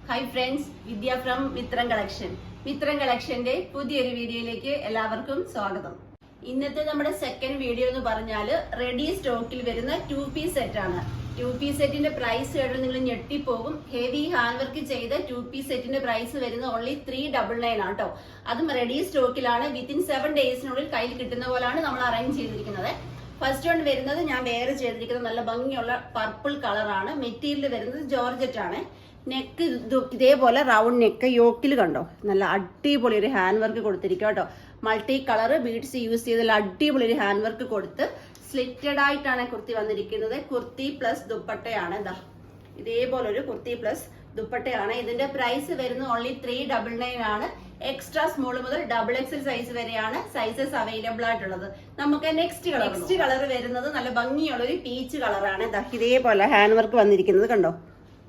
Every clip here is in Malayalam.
Hi friends, Vidya from Mithram collection. Mithram കളക്ഷന്റെ പുതിയൊരു വീഡിയോയിലേക്ക് എല്ലാവർക്കും സ്വാഗതം. ഇന്നത്തെ നമ്മുടെ സെക്കൻഡ് വീഡിയോ എന്ന് പറഞ്ഞാൽ റെഡി സ്റ്റോക്കിൽ വരുന്ന 2 പീസ് സെറ്റ് ആണ്. 2 പീസ് സെറ്റിന്റെ പ്രൈസ് കേട്ട് നിങ്ങൾ ഞെട്ടിപ്പോകും. ഹെവി ഹാൻഡ് വർക്ക് ചെയ്ത 2 പീസ് സെറ്റിന്റെ പ്രൈസ് വരുന്നത് ഓൺലി 399 ആണ് കേട്ടോ. അതും റെഡി സ്റ്റോക്കിലാണ്. വിത്തിൻ 7 ഡേയ്സിനുള്ളിൽ കയ്യിൽ കിട്ടുന്ന പോലാണ് നമ്മൾ അറേഞ്ച് ചെയ്തിരിക്കുന്നത്. ഫസ്റ്റ് വൺ വരുന്നത് ഞാൻ വേറെ ചെയ്തിരിക്കുന്നത് നല്ല ഭംഗിയുള്ള പർപ്പിൾ കളറാണ്. മെറ്റീരിയൽ വരുന്നത് ജോർജറ്റ് ആണ്. നെക്ക് ഇതേപോലെ റൗണ്ട് നെക്ക്, യോക്കിൽ കണ്ടോ നല്ല അടിപൊളി ഒരു ഹാൻഡ് വർക്ക് കൊടുത്തിരിക്കും കേട്ടോ. മൾട്ടി കളർ ബീഡ്സ് യൂസ് ചെയ്ത അടിപൊളി ഒരു ഹാൻഡ് വർക്ക് കൊടുത്ത് സ്ലിറ്റഡ് ആയിട്ടാണ് കുർത്തി വന്നിരിക്കുന്നത്. കുർത്തി പ്ലസ് ദുപ്പട്ടയാണ്. ഇതേപോലെ ഒരു കുർത്തി പ്ലസ് ദുപ്പട്ടയാണ്. ഇതിന്റെ പ്രൈസ് വരുന്നത് ഓൺലി 399 ആണ്. എക്സ്ട്രാ സ്മോൾ മുതൽ XXL സൈസ് വരെയാണ് സൈസസ് അവൈലബിൾ ആയിട്ടുള്ളത്. നമുക്ക് നെക്സ്റ്റ് കളർ വരുന്നത് നല്ല ഭംഗിയുള്ള ഒരു പീച്ച് കളറാണ്. ഇതേപോലെ ഹാൻഡ് വർക്ക് വന്നിരിക്കുന്നത് കണ്ടോ.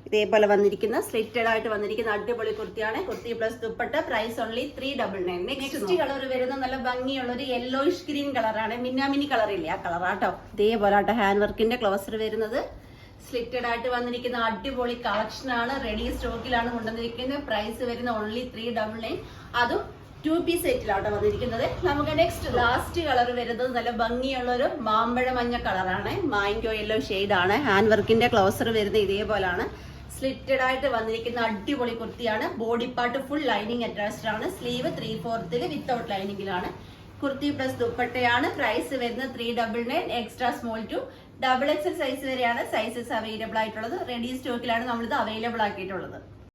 ഇതേപോലെ വന്നിരിക്കുന്ന സ്ലിറ്റഡ് ആയിട്ട് വന്നിരിക്കുന്ന അടിപൊളി കുർത്തിയാണ്. Kurti plus dupatta. Price only 399. Next colour വരുന്ന നല്ല ഭംഗിയുള്ള ഒരു യെല്ലോയിഷ് ഗ്രീൻ കളറാണ്. മിന്നാമിനി കളർ ഇല്ലേ, ആ കളറാട്ടോ. ഇതേപോലെ ആട്ടോ ഹാൻഡ് വർക്കിന്റെ ക്ലോസർ വരുന്നത്. സ്ലിറ്റഡ് ആയിട്ട് വന്നിരിക്കുന്ന അടിപൊളി കളക്ഷൻ ആണ്. റെഡി സ്റ്റോക്കിലാണ് കൊണ്ടുവന്നിരിക്കുന്നത്. പ്രൈസ് വരുന്ന ഓൺലി 399. അതും 2 പീസ് സെറ്റിലാട്ടോ വന്നിരിക്കുന്നത്. നമുക്ക് നെക്സ്റ്റ് ലാസ്റ്റ് കളർ വരുന്നത് നല്ല ഭംഗിയുള്ള ഒരു മാമ്പഴ മഞ്ഞ കളറാണ്. മാംഗോ യെല്ലോ ഷെയ്ഡാണ്. ഹാൻഡ് വർക്കിന്റെ ക്ലോസർ വരുന്നത് ഇതേപോലാണ്. സ്ലിറ്റഡ് ആയിട്ട് വന്നിരിക്കുന്ന അടിപൊളി കുർത്തിയാണ്. Body part full lining attached ആണ്. സ്ലീവ് 3/4 വിത്തൗട്ട് ലൈനിങ്ങിലാണ്. കുർത്തി പ്ലസ് ദുപ്പട്ടയാണ്. പ്രൈസ് വരുന്നത് 399. Extra small to XXL size വരെയാണ് സൈസസ് അവൈലബിൾ ആയിട്ടുള്ളത്. റെഡി സ്റ്റോക്കിലാണ് നമ്മളിത് അവൈലബിൾ ആക്കിയിട്ടുള്ളത്.